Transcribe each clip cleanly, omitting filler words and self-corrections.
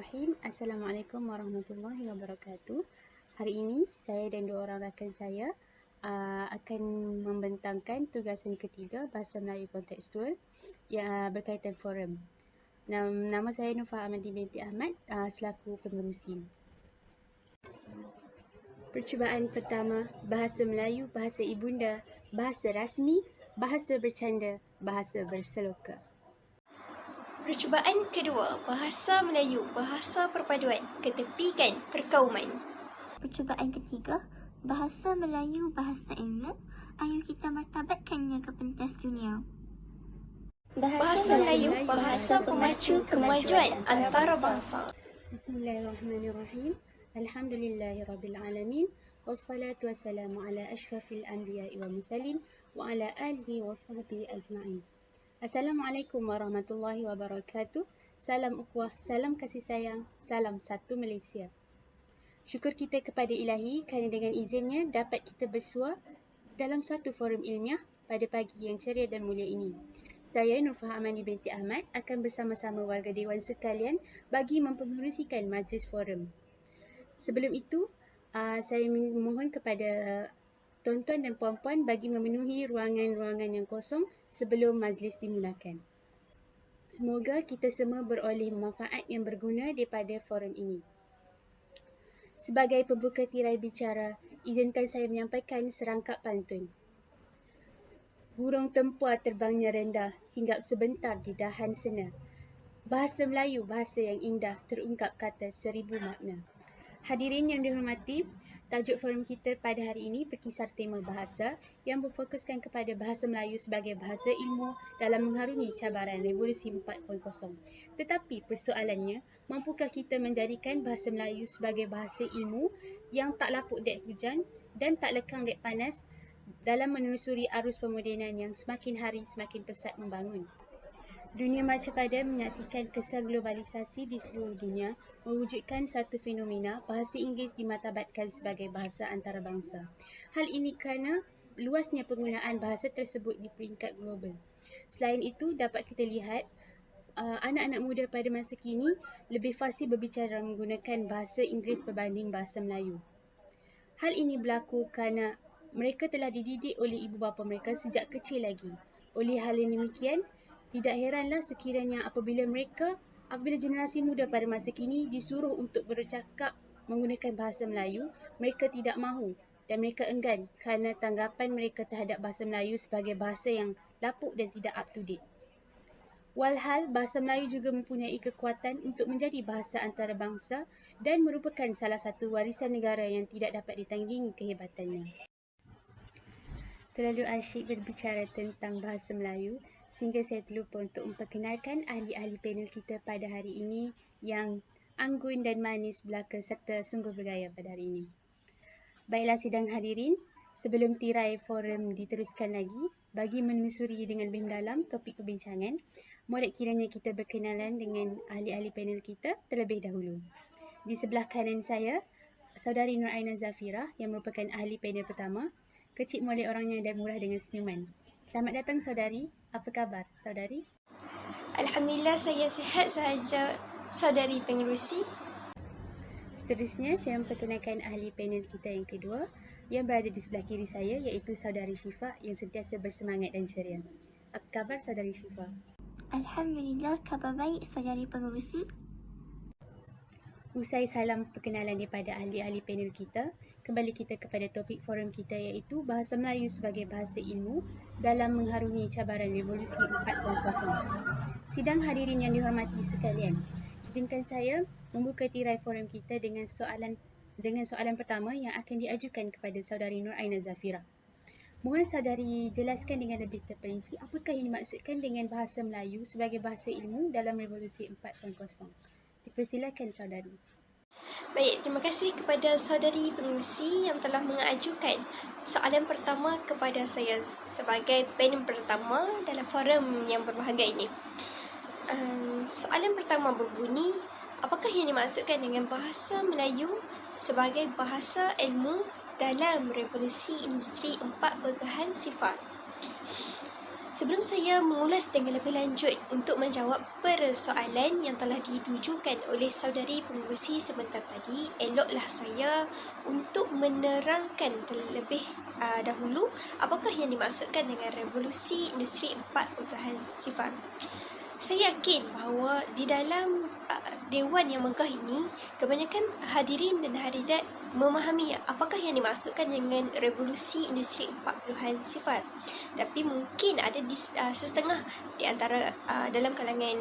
Bismillahirrahmanirrahim. Assalamualaikum warahmatullahi wabarakatuh. Hari ini saya dan dua orang rakan saya akan membentangkan tugasan ketiga Bahasa Melayu Kontekstual yang berkaitan forum. Nama saya Nurfah Amandi binti Ahmad selaku pengerusi. Percubaan pertama, Bahasa Melayu, Bahasa Ibunda, Bahasa Rasmi, Bahasa Bercanda, Bahasa Berseloka. Percubaan kedua, Bahasa Melayu, Bahasa Perpaduan, Ketepikan Perkauman. Percubaan ketiga, Bahasa Melayu, Bahasa Ilmu, ayo kita martabatkannya ke pentas dunia. Bahasa Melayu, Bahasa Pemacu Kemajuan Antarabangsa. Bismillahirrahmanirrahim. Alhamdulillahirrabbilalamin. Wassalatu wassalamu ala ashrafil anbiya'i wa mursalin wa ala alihi wa sahbihi ajma'in. Assalamualaikum warahmatullahi wabarakatuh. Salam ukhuwah, salam kasih sayang, salam satu Malaysia. Syukur kita kepada Ilahi kerana dengan izinnya dapat kita bersua dalam suatu forum ilmiah pada pagi yang ceria dan mulia ini. Saya Nurfah Amandi binti Ahmad akan bersama-sama warga Dewan sekalian bagi mempengerusikan majlis forum. Sebelum itu, saya mohon kepada tuan-tuan dan puan-puan bagi memenuhi ruangan-ruangan yang kosong sebelum majlis dimulakan. Semoga kita semua beroleh manfaat yang berguna daripada forum ini. Sebagai pembuka tirai bicara, izinkan saya menyampaikan serangkap pantun. Burung tempua terbangnya rendah, hinggap sebentar di dahan sena. Bahasa Melayu, bahasa yang indah, terungkap kata 1000 makna. Hadirin yang dihormati, tajuk forum kita pada hari ini berkisar tema bahasa yang berfokuskan kepada bahasa Melayu sebagai bahasa ilmu dalam mengharungi cabaran Revolusi 4.0. Tetapi persoalannya, mampukah kita menjadikan bahasa Melayu sebagai bahasa ilmu yang tak lapuk dek hujan dan tak lekang dek panas dalam menelusuri arus pemodenan yang semakin hari semakin pesat membangun? Dunia marcapada menyaksikan kesan globalisasi di seluruh dunia mewujudkan satu fenomena bahasa Inggeris dimartabatkan sebagai bahasa antarabangsa. Hal ini kerana luasnya penggunaan bahasa tersebut di peringkat global. Selain itu, dapat kita lihat anak-anak muda pada masa kini lebih fasih berbicara menggunakan bahasa Inggeris berbanding bahasa Melayu. Hal ini berlaku kerana mereka telah dididik oleh ibu bapa mereka sejak kecil lagi. Oleh hal yang demikian, tidak heranlah sekiranya apabila generasi muda pada masa kini disuruh untuk bercakap menggunakan bahasa Melayu, mereka tidak mahu dan mereka enggan kerana tanggapan mereka terhadap bahasa Melayu sebagai bahasa yang lapuk dan tidak up to date. Walhal, bahasa Melayu juga mempunyai kekuatan untuk menjadi bahasa antarabangsa dan merupakan salah satu warisan negara yang tidak dapat ditandingi kehebatannya. Terlalu asyik berbicara tentang bahasa Melayu sehingga saya terlupa untuk memperkenalkan ahli-ahli panel kita pada hari ini yang anggun dan manis belaka serta sungguh bergaya pada hari ini. Baiklah sidang hadirin, sebelum tirai forum diteruskan lagi, bagi menelusuri dengan lebih mendalam topik perbincangan, mohon kiranya kita berkenalan dengan ahli-ahli panel kita terlebih dahulu. Di sebelah kanan saya, Saudari Nur Aina Zafira yang merupakan ahli panel pertama, kecil molek orangnya dan murah dengan senyuman. Selamat datang saudari. Apa khabar saudari? Alhamdulillah saya sihat sahaja, saudari pengerusi. Seterusnya saya memperkenalkan ahli panel kita yang kedua yang berada di sebelah kiri saya iaitu saudari Syifa yang sentiasa bersemangat dan ceria. Apa khabar saudari Syifa? Alhamdulillah, khabar baik saudari pengerusi. Usai salam perkenalan daripada ahli-ahli panel kita, kembali kita kepada topik forum kita iaitu Bahasa Melayu sebagai bahasa ilmu dalam mengharungi cabaran Revolusi 4.0. Sidang hadirin yang dihormati sekalian, izinkan saya membuka tirai forum kita dengan soalan pertama yang akan diajukan kepada saudari Nur Aina Zafira. Mohon saudari jelaskan dengan lebih terperinci apakah yang dimaksudkan dengan bahasa Melayu sebagai bahasa ilmu dalam Revolusi 4.0. Dipersilakan saudari. Baik, terima kasih kepada saudari pengerusi yang telah mengajukan soalan pertama kepada saya sebagai panel pertama dalam forum yang berbahagia ini. Soalan pertama berbunyi, apakah yang dimaksudkan dengan bahasa Melayu sebagai bahasa ilmu dalam Revolusi Industri 4.0? Sebelum saya mengulas dengan lebih lanjut untuk menjawab persoalan yang telah ditujukan oleh saudari pengerusi sebentar tadi, eloklah saya untuk menerangkan terlebih dahulu apakah yang dimaksudkan dengan revolusi industri 4.0. Saya yakin bahawa di dalam Dewan yang megah ini, kebanyakan hadirin dan hadirat memahami apakah yang dimaksudkan dengan revolusi industri 4.0. Tapi mungkin ada setengah di antara dalam kalangan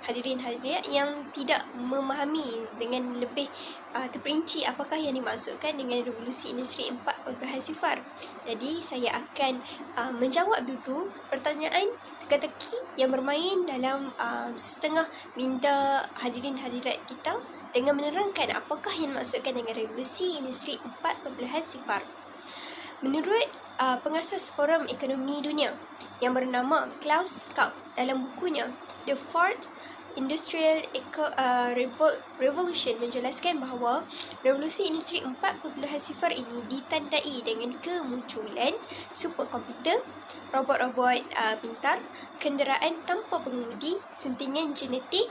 hadirin hadirat yang tidak memahami dengan lebih terperinci apakah yang dimaksudkan dengan revolusi industri 4.0. Jadi saya akan menjawab dulu pertanyaan teka-teki yang bermain dalam setengah minda hadirin hadirat kita dengan menerangkan apakah yang dimaksudkan dengan revolusi industri 4.0. Menurut pengasas Forum Ekonomi Dunia yang bernama Klaus Schwab dalam bukunya The Fourth Industrial Revolution menjelaskan bahawa revolusi industri 4.0 ini ditandai dengan kemunculan superkomputer, robot-robot pintar, kenderaan tanpa pengemudi, suntingan genetik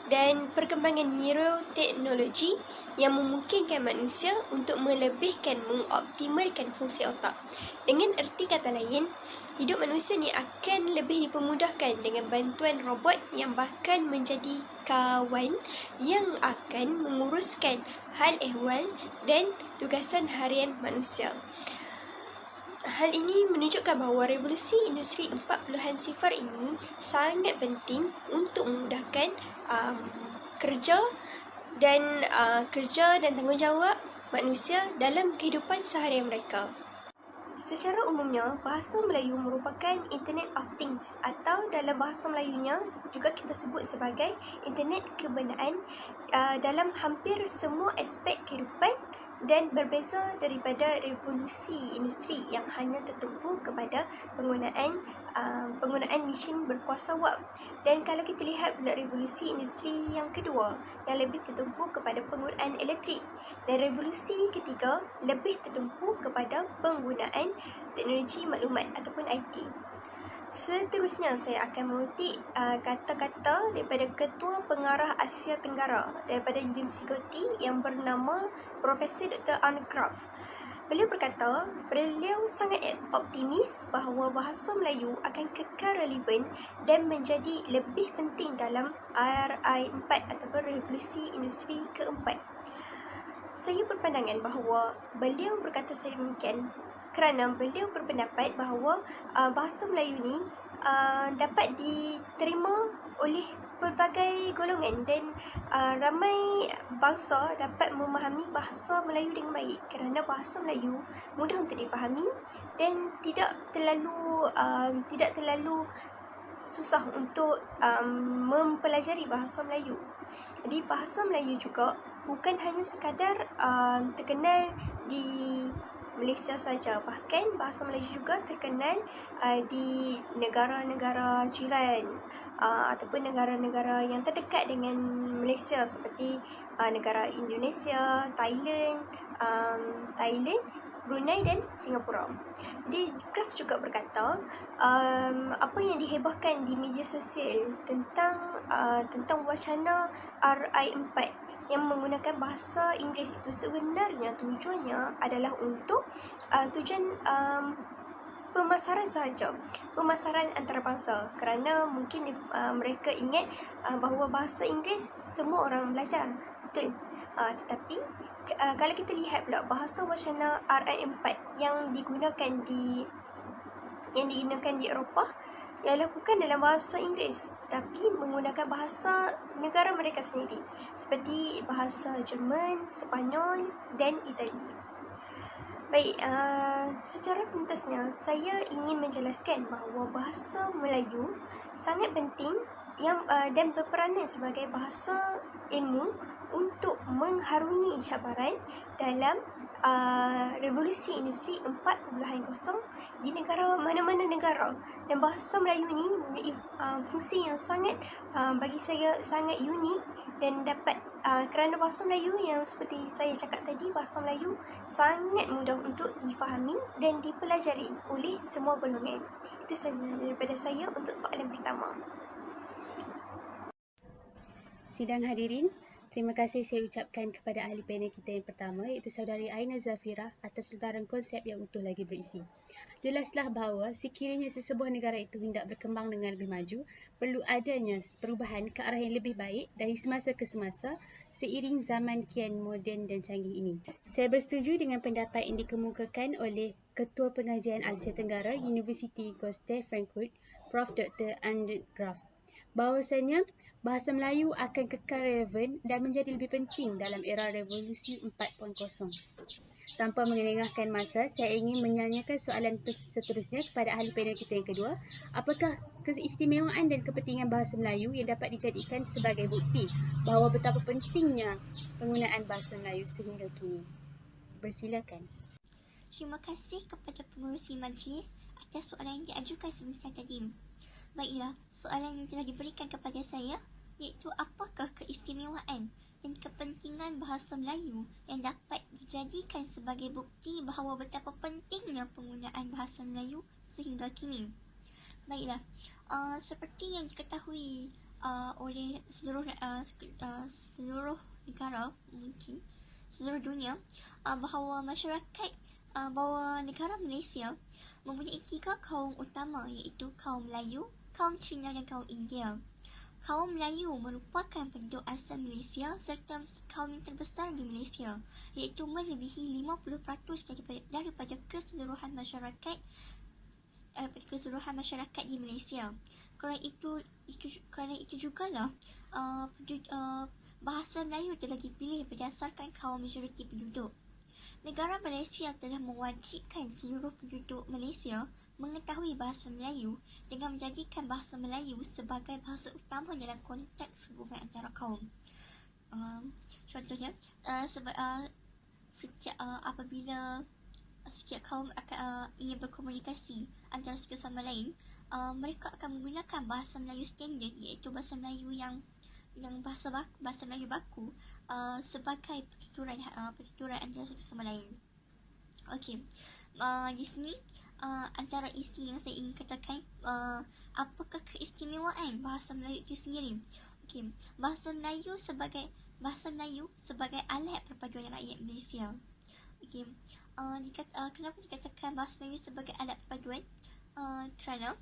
dan perkembangan neuroteknologi yang memungkinkan manusia untuk mengoptimalkan fungsi otak. Dengan erti kata lain, hidup manusia ni akan lebih dipermudahkan dengan bantuan robot yang bahkan menjadi kawan yang akan menguruskan hal ehwal dan tugasan harian manusia. Hal ini menunjukkan bahawa revolusi industri 4.0 ini sangat penting untuk memudahkan kerja dan tanggungjawab manusia dalam kehidupan seharian mereka. Secara umumnya, bahasa Melayu merupakan Internet of Things atau dalam bahasa Melayunya juga kita sebut sebagai Internet Kebenaran dalam hampir semua aspek kehidupan dan berbeza daripada revolusi industri yang hanya tertumpu kepada penggunaan mesin berkuasa wap. Dan kalau kita lihat pula revolusi industri yang kedua yang lebih tertumpu kepada penggunaan elektrik, dan revolusi ketiga lebih tertumpu kepada penggunaan teknologi maklumat ataupun IT. Seterusnya saya akan mengutip kata-kata daripada Ketua Pengarah Asia Tenggara daripada Universiti yang bernama Profesor Dr. Arne Kraft. Beliau berkata, beliau sangat optimis bahawa bahasa Melayu akan kekal relevan dan menjadi lebih penting dalam RI4 ataupun Revolusi Industri keempat. Saya berpandangan bahawa beliau berkata sedemikian kerana beliau berpendapat bahawa bahasa Melayu ni dapat diterima oleh pelbagai golongan dan ramai bangsa dapat memahami bahasa Melayu dengan baik kerana bahasa Melayu mudah untuk dipahami dan tidak terlalu susah untuk mempelajari bahasa Melayu. Jadi bahasa Melayu juga bukan hanya sekadar terkenal di Malaysia saja, bahkan bahasa Melayu juga terkenal di negara-negara jiran ataupun negara-negara yang terdekat dengan Malaysia seperti negara Indonesia, Thailand, Brunei dan Singapura. Jadi Kraft juga berkata apa yang dihebahkan di media sosial tentang wacana RI4 yang menggunakan bahasa Inggeris itu sebenarnya tujuannya adalah untuk tujuan pemasaran sahaja, pemasaran antarabangsa, kerana mungkin mereka ingat bahawa bahasa Inggeris semua orang belajar, betul. Tetapi kalau kita lihat pula bahasa wacana RI4 yang digunakan di Eropah ialah bukan dalam bahasa Inggeris tapi menggunakan bahasa negara mereka sendiri seperti bahasa Jerman, Sepanyol dan Itali. Baik, secara pentasnya saya ingin menjelaskan bahawa bahasa Melayu sangat penting dan berperanan sebagai bahasa ilmu untuk mengharungi cabaran dalam revolusi industri 4.0 di negara mana-mana negara. Dan bahasa Melayu ni mempunyai fungsi yang sangat bagi saya sangat unik dan dapat kerana bahasa Melayu yang seperti saya cakap tadi, bahasa Melayu sangat mudah untuk difahami dan dipelajari oleh semua golongan. Itu sahaja daripada saya untuk soalan pertama. Sidang hadirin, terima kasih saya ucapkan kepada ahli panel kita yang pertama iaitu saudari Aina Zafirah atas lentaran konsep yang utuh lagi berisi. Jelaslah bahawa sekiranya sesebuah negara itu hendak berkembang dengan lebih maju, perlu adanya perubahan ke arah yang lebih baik dari semasa ke semasa seiring zaman kian moden dan canggih ini. Saya bersetuju dengan pendapat yang dikemukakan oleh Ketua Pengajian Asia Tenggara Universiti Coste Frankfurt, Prof. Dr. Andrew Graf, bahawasanya bahasa Melayu akan kekal relevan dan menjadi lebih penting dalam era revolusi 4.0. Tanpa mengelengahkan masa, saya ingin menanyakan soalan seterusnya kepada ahli panel kita yang kedua. Apakah keistimewaan dan kepentingan bahasa Melayu yang dapat dijadikan sebagai bukti bahawa betapa pentingnya penggunaan bahasa Melayu sehingga kini? Bersilakan. Terima kasih kepada pengerusi majlis atas soalan yang diajukan sebentar tadi. Baiklah, soalan yang telah diberikan kepada saya iaitu apakah keistimewaan dan kepentingan bahasa Melayu yang dapat dijadikan sebagai bukti bahawa betapa pentingnya penggunaan bahasa Melayu sehingga kini. Baiklah, seperti yang diketahui oleh seluruh negara, mungkin seluruh dunia, bahawa bahawa negara Malaysia mempunyai 3 kaum utama iaitu kaum Melayu, kaum Cina dan kaum India. Kaum Melayu merupakan penduduk asal Malaysia serta kaum yang terbesar di Malaysia, iaitu melebihi 50% daripada keseluruhan masyarakat di Malaysia. Kerana itu jugalah bahasa Melayu telah dipilih berdasarkan kaum majoriti penduduk. Negara Malaysia telah mewajibkan seluruh penduduk Malaysia mengetahui bahasa Melayu dengan menjadikan bahasa Melayu sebagai bahasa utama dalam konteks hubungan antara kaum. Contohnya, apabila setiap kaum ingin berkomunikasi antara satu sama lain, mereka akan menggunakan bahasa Melayu standard iaitu bahasa Melayu yang bahasa Melayu baku sebagai pertuturan antara satu sama lain. Okey, di sini antara isi yang saya ingin katakan, apakah keistimewaan bahasa Melayu itu sendiri. Okey, bahasa Melayu sebagai alat perpaduan rakyat Malaysia. Okey, kenapa dikatakan bahasa Melayu sebagai alat perpaduan? Kerana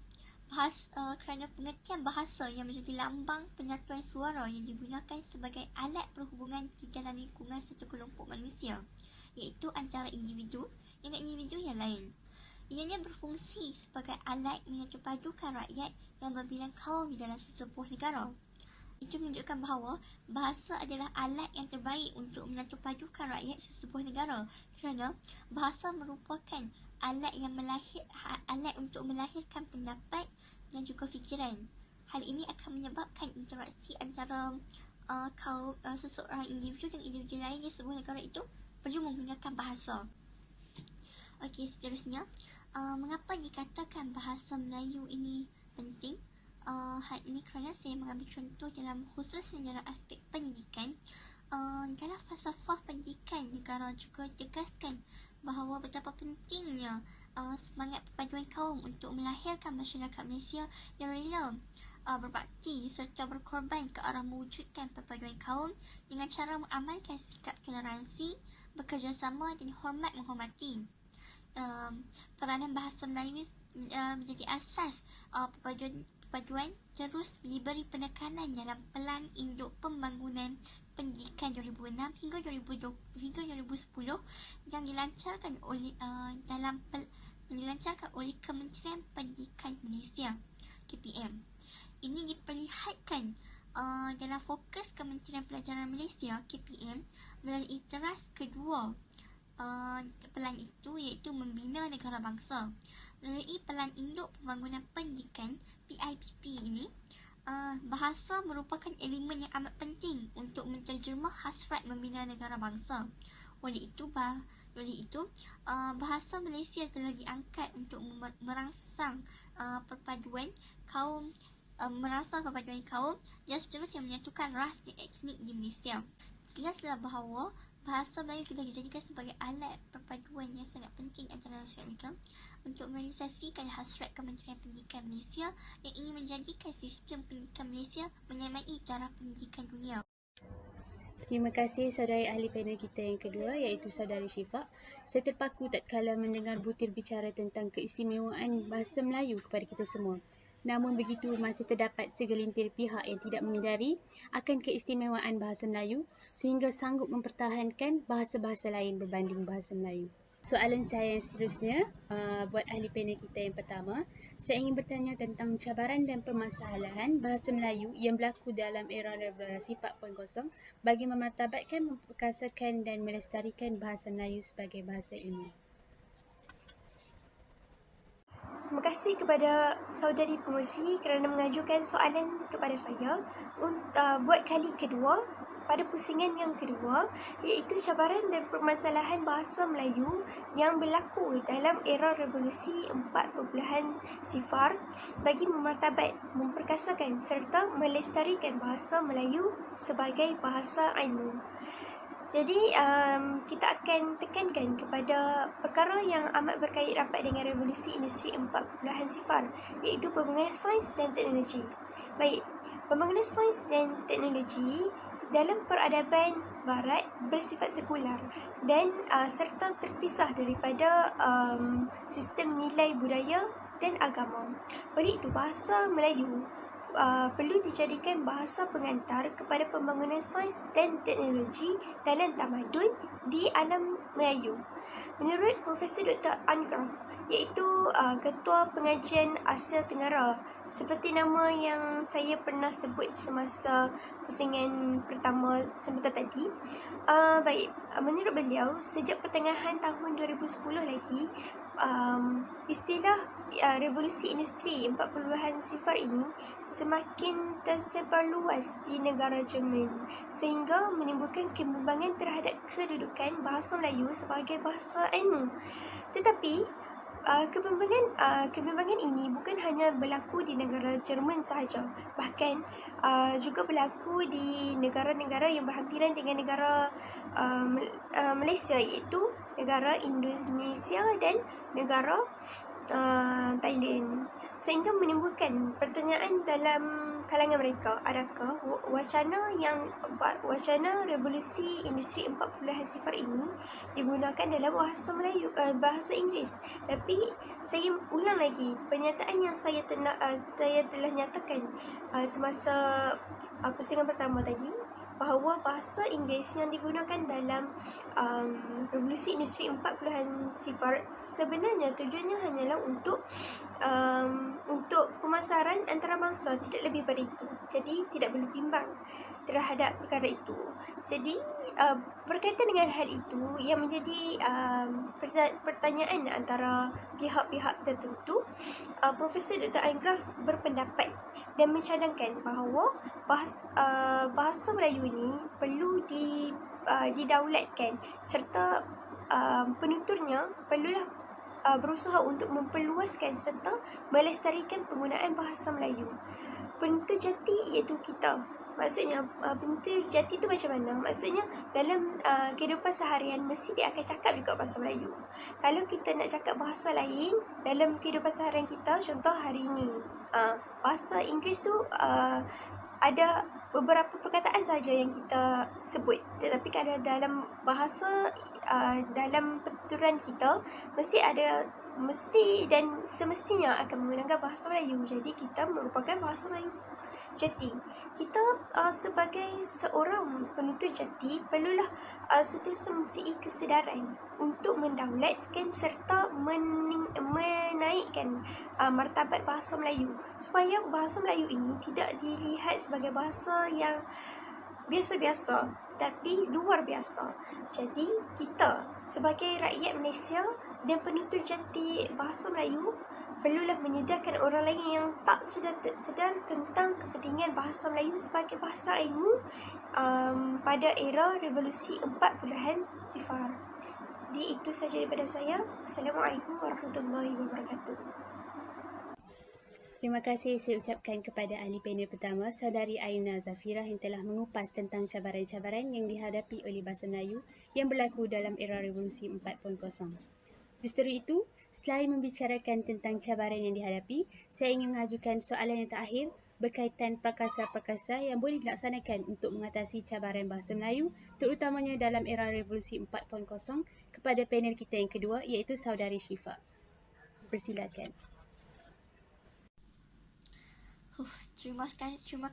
pengertian bahasa yang menjadi lambang penyatuan suara yang digunakan sebagai alat perhubungan di dalam lingkungan satu kelompok manusia, iaitu antara individu dengan individu yang lain. Ianya berfungsi sebagai alat menyatupadukan rakyat yang berbilang kaum di dalam sesebuah negara. Itu menunjukkan bahawa bahasa adalah alat yang terbaik untuk menyatupadukan rakyat sesebuah negara, kerana bahasa merupakan alat untuk melahirkan pendapat dan juga fikiran. Hal ini akan menyebabkan interaksi antara seseorang individu dengan individu lain di sebuah negara itu perlu menggunakan bahasa. Okey, seterusnya, mengapa dikatakan bahasa Melayu ini penting? Hal ini kerana saya mengambil contoh khususnya dalam aspek pendidikan. Dalam falsafah pendidikan, negara juga tegaskan bahawa betapa pentingnya semangat perpaduan kaum untuk melahirkan masyarakat Malaysia yang rela berbakti serta berkorban ke arah mewujudkan perpaduan kaum dengan cara mengamalkan sikap toleransi, bekerjasama dan hormat menghormati. Peranan bahasa Melayu menjadi asas perpaduan terus diberi penekanan dalam Pelan Induk Pembangunan Pendidikan 2006 hingga 2010 yang dilancarkan oleh Kementerian Pendidikan Malaysia KPM. Ini diperlihatkan dalam fokus Kementerian Pelajaran Malaysia KPM melalui teras kedua pelan itu, iaitu membina negara bangsa. Melalui Pelan Induk Pembangunan Pendidikan PIPP ini, bahasa merupakan elemen yang amat penting untuk menterjemah hasrat membina negara bangsa. Oleh itu, bahasa Malaysia telah diangkat untuk merangsang perpaduan kaum dan seterusnya menyatukan ras dan etnik di Malaysia. Jelaslah bahawa bahasa Melayu telah dijadikan sebagai alat perpaduan yang sangat penting antara masyarakat mereka untuk merealisasikan hasrat Kementerian Pendidikan Malaysia yang ingin menjadikan sistem pendidikan Malaysia menyamai taraf pendidikan dunia. Terima kasih saudari ahli panel kita yang kedua, iaitu saudari Syifa. Saya terpaku tatkala mendengar butir bicara tentang keistimewaan bahasa Melayu kepada kita semua. Namun begitu, masih terdapat segelintir pihak yang tidak menyedari akan keistimewaan bahasa Melayu sehingga sanggup mempertahankan bahasa-bahasa lain berbanding bahasa Melayu. Soalan saya yang seterusnya, buat ahli panel kita yang pertama, saya ingin bertanya tentang cabaran dan permasalahan bahasa Melayu yang berlaku dalam era revolusi 4.0 bagi memartabatkan, memperkasakan dan melestarikan bahasa Melayu sebagai bahasa ilmu. Terima kasih kepada saudari pengerusi kerana mengajukan soalan kepada saya buat kali kedua pada pusingan yang kedua, iaitu cabaran dan permasalahan bahasa Melayu yang berlaku dalam era revolusi 4.0 bagi memartabat, memperkasakan serta melestarikan bahasa Melayu sebagai bahasa ilmu. Jadi, kita akan tekankan kepada perkara yang amat berkait rapat dengan revolusi industri 4.0, iaitu pembangunan sains dan teknologi. Baik, pembangunan sains dan teknologi dalam peradaban barat bersifat sekular dan serta terpisah daripada sistem nilai budaya dan agama. Oleh itu, bahasa Melayu perlu dijadikan bahasa pengantar kepada pembangunan sains dan teknologi dalam tamadun di alam Melayu. Menurut Profesor Dr. Angraf, iaitu Ketua Pengajian Asia Tenggara, seperti nama yang saya pernah sebut semasa pusingan pertama sebentar tadi. Baik, menurut beliau, sejak pertengahan tahun 2010 lagi, istilah revolusi industri 4.0 ini semakin tersebar luas di negara Jerman sehingga menimbulkan kebimbangan terhadap kedudukan bahasa Melayu sebagai bahasa ilmu. Tetapi kebimbangan ini bukan hanya berlaku di negara Jerman sahaja, bahkan juga berlaku di negara-negara yang berhampiran dengan negara Malaysia, iaitu negara Indonesia dan negara Thailand, sehingga menimbulkan pertanyaan dalam kalangan mereka, adakah wacana revolusi industri 4.0 ini digunakan dalam bahasa Melayu, bahasa Inggeris. Tapi saya ulang lagi pernyataan yang saya telah nyatakan semasa pusingan pertama tadi, bahawa bahasa Inggeris yang digunakan dalam revolusi industri 4.0 sebenarnya tujuannya hanyalah untuk pemasaran antarabangsa, tidak lebih pada itu. Jadi tidak boleh bimbang terhadap perkara itu. Jadi berkaitan dengan hal itu yang menjadi pertanyaan antara pihak-pihak tertentu, Profesor Dr. Angraf berpendapat dan mencadangkan bahawa bahasa Melayu ini perlu didaulatkan serta penuturnya perlulah berusaha untuk memperluaskan serta melestarikan penggunaan bahasa Melayu. Penutur jati iaitu kita. Maksudnya, penutur jati itu macam mana? Maksudnya, dalam kehidupan seharian mesti dia akan cakap juga bahasa Melayu. Kalau kita nak cakap bahasa lain dalam kehidupan seharian kita, contoh hari ini, bahasa Inggeris tu ada beberapa perkataan saja yang kita sebut. Tetapi kalau dalam bahasa, dalam penuturan kita, mesti dan semestinya akan menggunakan bahasa Melayu. Jadi kita merupakan bahasa Melayu jati. Kita sebagai seorang penutur jati perlulah sentiasa mempunyai kesedaran untuk mendaulatkan serta menaikkan martabat bahasa Melayu, supaya bahasa Melayu ini tidak dilihat sebagai bahasa yang biasa-biasa tapi luar biasa. Jadi kita sebagai rakyat Malaysia dan penutur jati bahasa Melayu perlulah menyediakan orang lain yang tak sedar tentang kepentingan bahasa Melayu sebagai bahasa ilmu pada era revolusi 4.0. Jadi itu sahaja daripada saya. Assalamualaikum warahmatullahi wabarakatuh. Terima kasih saya ucapkan kepada ahli panel pertama, Saudari Aina Zafirah yang telah mengupas tentang cabaran-cabaran yang dihadapi oleh bahasa Melayu yang berlaku dalam era revolusi 4.0. Justru itu, selain membicarakan tentang cabaran yang dihadapi, saya ingin mengajukan soalan yang terakhir berkaitan perkasa-perkasa yang boleh dilaksanakan untuk mengatasi cabaran bahasa Melayu, terutamanya dalam era revolusi 4.0 kepada panel kita yang kedua, iaitu Saudari Syifa. Persilakan. Terima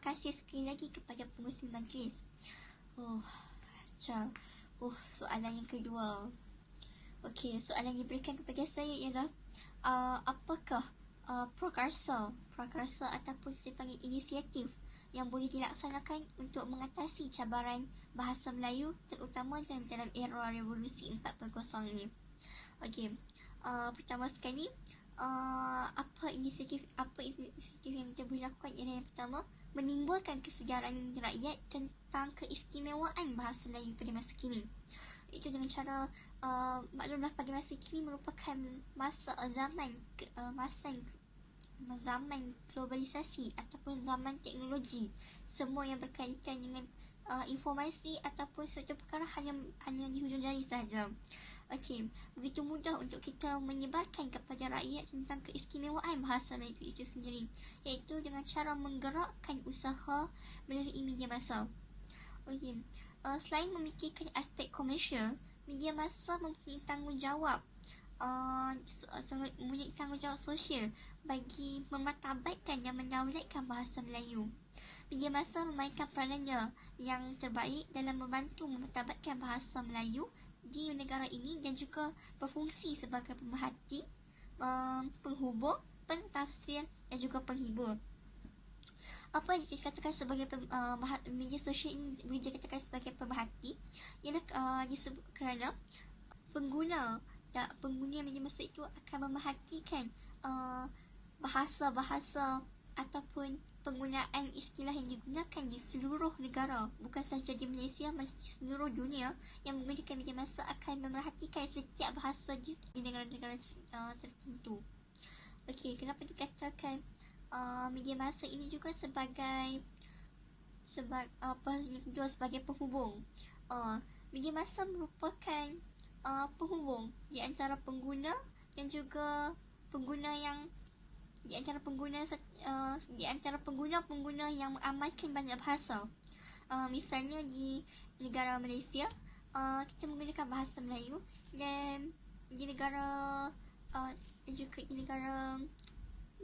kasih sekali lagi kepada pengurusi majlis. Soalan yang kedua. Okey, soalan yang diberikan kepada saya ialah apakah prakarsa ataupun kita panggil inisiatif yang boleh dilaksanakan untuk mengatasi cabaran bahasa Melayu terutama dalam era revolusi 4.0 ini. Okey, pertama sekali, apa inisiatif yang kita boleh lakukan ialah yang pertama, menimbulkan kesedaran rakyat tentang keistimewaan bahasa Melayu pada masa kini. Itu dengan cara maklumlah pada masa kini merupakan masa zaman globalisasi ataupun zaman teknologi. Semua yang berkaitan dengan informasi ataupun satu perkara hanya di hujung jari sahaja. Okey, begitu mudah untuk kita menyebarkan kepada rakyat tentang keistimewaan bahasa Melayu itu sendiri, iaitu dengan cara menggerakkan usaha melalui media massa. Okey, selain memikirkan aspek komersial, media massa mempunyai tanggungjawab sosial bagi memartabatkan dan mendaulatkan bahasa Melayu. Media massa memainkan peranannya yang terbaik dalam membantu memartabatkan bahasa Melayu di negara ini dan juga berfungsi sebagai pemerhati, penghubung, pentafsir dan juga penghibur. Apa yang dikatakan sebagai media sosial ini boleh dikatakan sebagai pemerhati ialah disebut kerana pengguna media massa itu akan memerhatikan bahasa-bahasa ataupun penggunaan istilah yang digunakan di seluruh negara, bukan sahaja di Malaysia, malah di seluruh dunia. Yang menggunakan media massa akan memerhatikan setiap bahasa di negara-negara tertentu. Okey, kenapa dikatakan media massa ini juga sebagai penghubung? Media massa merupakan penghubung di antara pengguna dan juga pengguna yang di antara pengguna yang mengamalkan banyak bahasa. Misalnya di negara Malaysia, kita menggunakan bahasa Melayu, dan di negara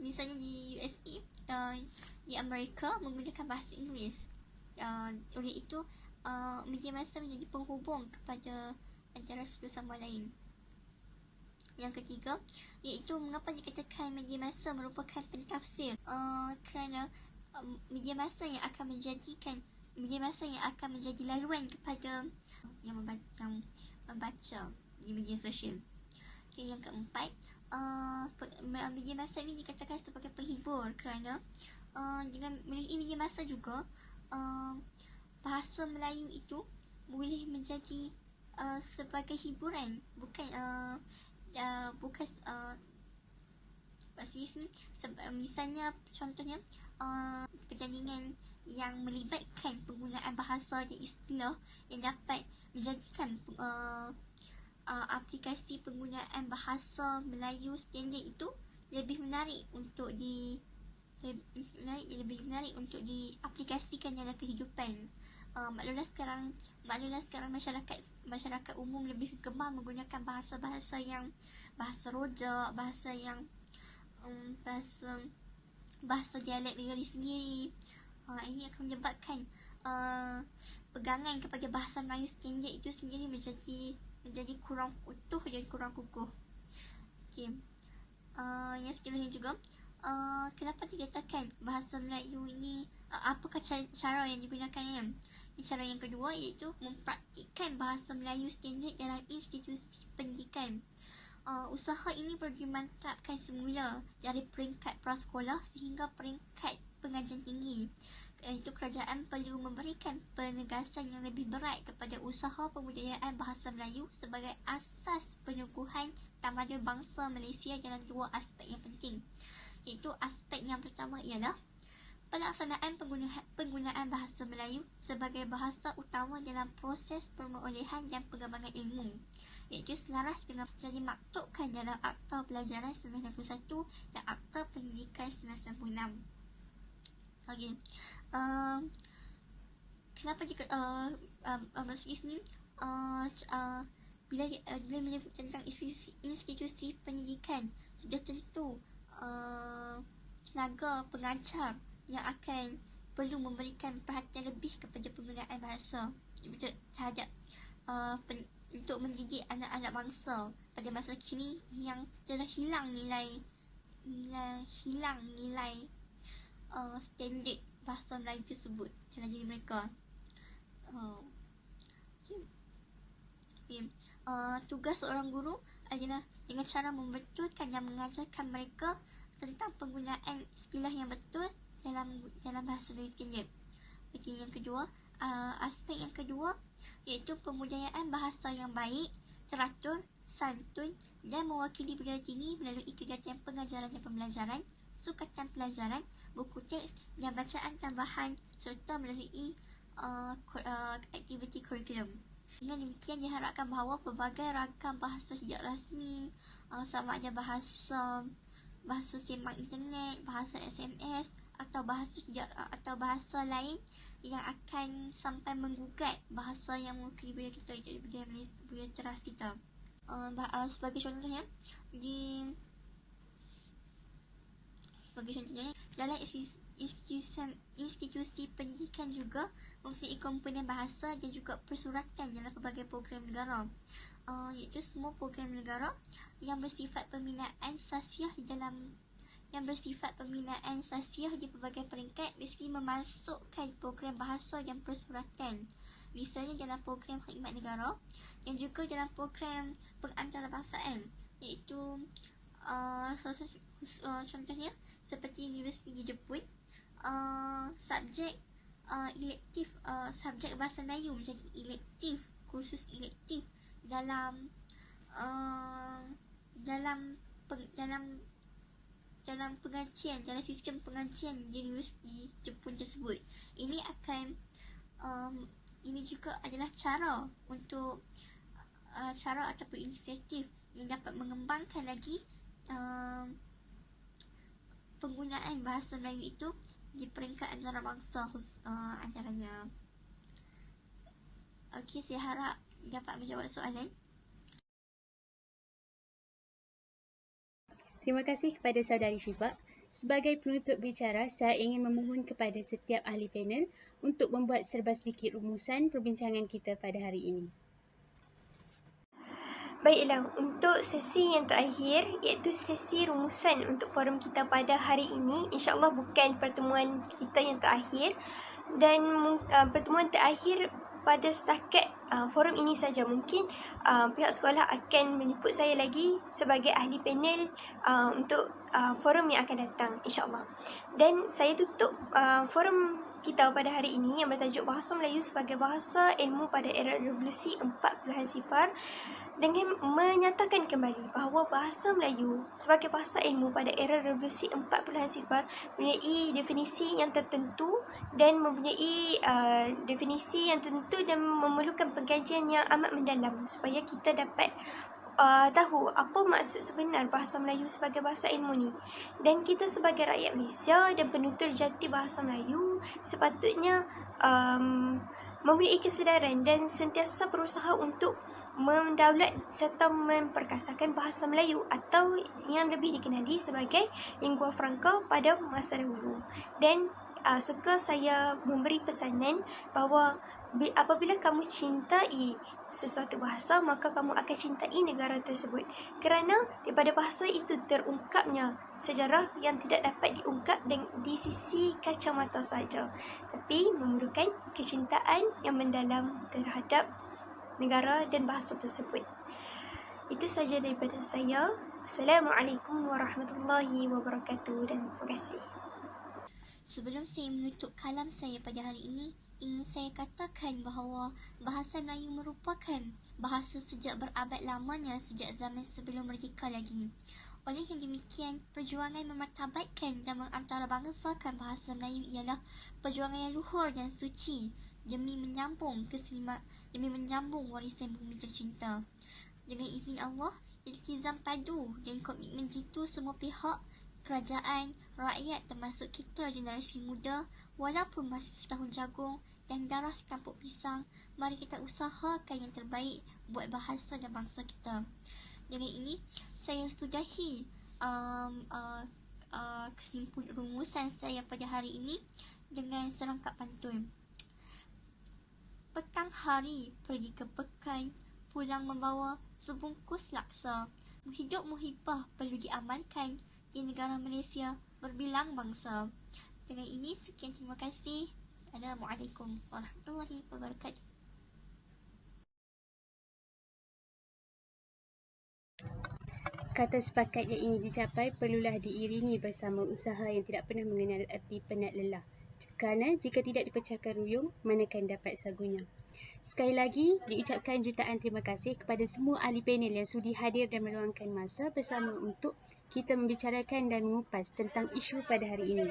misalnya di USA, di Amerika menggunakan bahasa Inggeris. Oleh itu, media massa menjadi penghubung kepada antara satu sama lain. Yang ketiga, iaitu mengapa dikatakan media massa merupakan pentafsir? Kerana media massa yang akan menjadi laluan kepada yang membaca di media sosial. Okay, yang keempat, media massa ini dikatakan sebagai penghibur kerana dengan melalui media massa juga bahasa Melayu itu boleh menjadi sebagai hiburan, misalnya contohnya pertandingan yang melibatkan penggunaan bahasa dan istilah yang dapat menjadikan aplikasi penggunaan bahasa Melayu standard itu lebih menarik untuk diaplikasikan dalam kehidupan. Maklumlah sekarang masyarakat umum lebih gemar menggunakan bahasa yang bahasa rojak, bahasa dialek negeri sendiri. Ini akan menyebabkan pegangan kepada bahasa Melayu standard itu sendiri menjadi kurang utuh dan kurang kukuh. Okey. Yang seterusnya juga, kenapa dikatakan bahasa Melayu ini, apakah cara yang digunakannya? Cara yang kedua iaitu mempraktikkan bahasa Melayu standard dalam institusi pendidikan. Usaha ini perlu dimantapkan semula dari peringkat prasekolah sehingga peringkat pengajian tinggi. Iaitu kerajaan perlu memberikan penegasan yang lebih berat kepada usaha pembudayaan bahasa Melayu sebagai asas penyuguhan tamadun bangsa Malaysia dalam dua aspek yang penting. Iaitu aspek yang pertama ialah pelaksanaan penggunaan bahasa Melayu sebagai bahasa utama dalam proses perolehan dan pengembangan ilmu, iaitu selaras dengan yang dimaktubkan dalam Akta Pelajaran 1991 dan Akta Pendidikan 1996. Okey. Kenapa jika excuse me, bila menyebut tentang institusi pendidikan, sudah tentu tenaga pengajar yang akan perlu memberikan perhatian lebih kepada penggunaan bahasa terhadap untuk mendidik anak-anak bangsa pada masa kini yang telah hilang nilai standard bahasa Melayu tersebut dalam diri mereka. Tugas seorang guru adalah dengan cara membetulkan dan mengajarkan mereka tentang penggunaan istilah yang betul dalam bahasa Melayu standard. Okey, yang kedua, aspek yang kedua iaitu pembudayaan bahasa yang baik, teratur, santun dan mewakili budaya tinggi melalui kegiatan pengajaran dan pembelajaran, sukatan pelajaran, buku teks dan bacaan tambahan serta melalui aktiviti kurikulum. Dengan demikian diharapkan bahawa pelbagai ragam bahasa tidak rasmi, sama ada bahasa sembang internet, bahasa SMS atau bahasa lain yang akan sampai menggugat bahasa yang mewakili budaya kita, iaitu budaya teras kita. Sebagai contohnya, dalam institusi pendidikan juga mempunyai komponen bahasa dan juga persuratan dalam pelbagai program negara, iaitu semua program negara yang bersifat pembinaan sasiah di pelbagai peringkat mesti memasukkan program bahasa dan persuratan, misalnya dalam program khidmat negara dan juga dalam program pengantarabangsaaan, iaitu contohnya seperti Universiti di Jepun, subjek bahasa Melayu menjadi elektif, kursus elektif dalam pengajian, dalam sistem pengajian di Universiti Jepun tersebut. Ini juga adalah cara ataupun inisiatif yang dapat mengembangkan lagi penggunaan bahasa Melayu itu di peringkat antarabangsa antaranya. Okey, saya harap dapat menjawab soalan. Terima kasih kepada saudari Syifa. Sebagai penutup bicara, saya ingin memohon kepada setiap ahli panel untuk membuat serba sedikit rumusan perbincangan kita pada hari ini. Baiklah, untuk sesi yang terakhir iaitu sesi rumusan untuk forum kita pada hari ini, insya-Allah bukan pertemuan kita yang terakhir dan pertemuan terakhir pada setakat forum ini saja. Mungkin pihak sekolah akan menjemput saya lagi sebagai ahli panel untuk forum yang akan datang, insya-Allah. Dan saya tutup forum kita pada hari ini yang bertajuk Bahasa Melayu sebagai Bahasa Ilmu pada Era Revolusi 4.0 dengan menyatakan kembali bahawa bahasa Melayu sebagai bahasa ilmu pada era revolusi 4.0 mempunyai definisi yang tertentu dan mempunyai definisi yang tertentu dan memerlukan pengkajian yang amat mendalam supaya kita dapat tahu apa maksud sebenar bahasa Melayu sebagai bahasa ilmu ni. Dan kita sebagai rakyat Malaysia dan penutur jati bahasa Melayu sepatutnya mempunyai kesedaran dan sentiasa berusaha untuk mendaulat serta memperkasakan bahasa Melayu atau yang lebih dikenali sebagai lingua franca pada masa dahulu. Dan suka saya memberi pesanan bahawa apabila kamu cintai sesuatu bahasa, maka kamu akan cintai negara tersebut. Kerana daripada bahasa itu terungkapnya sejarah yang tidak dapat diungkap di sisi kacamata saja, tapi memerlukan kecintaan yang mendalam terhadap negara dan bahasa tersebut. Itu saja daripada saya. Assalamualaikum warahmatullahi wabarakatuh dan terima kasih. Sebelum saya menutup kalam saya pada hari ini, ingin saya katakan bahawa bahasa Melayu merupakan bahasa sejak berabad lamanya, sejak zaman sebelum merdeka lagi. Oleh yang demikian, perjuangan memartabatkan dan mengantarabangsakan bahasa Melayu ialah perjuangan yang luhur dan suci demi menyambung warisan bumi tercinta. Dengan izin Allah, iltizam padu dan komitmen jitu semua pihak, kerajaan, rakyat termasuk kita generasi muda, walaupun masih setahun jagung dan darah setampuk pisang, mari kita usahakan yang terbaik buat bahasa dan bangsa kita. Dengan ini, saya sudahi kesimpulan rumusan saya pada hari ini dengan serangkap pantun. Petang hari pergi ke pekan, pulang membawa sebungkus laksa. Hidup muhibah perlu diamalkan di negara Malaysia berbilang bangsa. Dengan ini, sekian, terima kasih. Assalamualaikum warahmatullahi wabarakatuh. Kata sepakat yang ingin dicapai perlulah diiringi bersama usaha yang tidak pernah mengenal erti penat lelah. Kerana jika tidak dipecahkan ruyung, manakan dapat sagunya. Sekali lagi, diucapkan jutaan terima kasih kepada semua ahli panel yang sudi hadir dan meluangkan masa bersama untuk kita membicarakan dan mengupas tentang isu pada hari ini.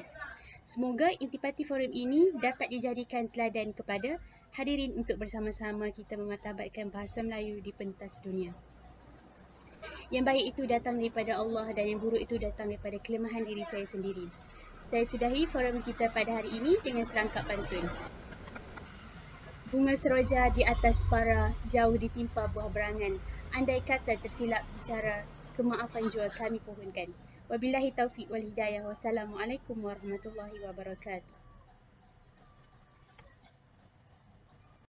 Semoga intipati forum ini dapat dijadikan teladan kepada hadirin untuk bersama-sama kita memartabatkan bahasa Melayu di pentas dunia. Yang baik itu datang daripada Allah dan yang buruk itu datang daripada kelemahan diri saya sendiri. Saya sudahi forum kita pada hari ini dengan serangkap pantun. Bunga seroja di atas para, jauh ditimpa buah berangan. Andai kata tersilap bicara, kemaafan jua kami pohonkan. Wabillahi taufiq wal hidayah. Wassalamualaikum warahmatullahi wabarakatuh.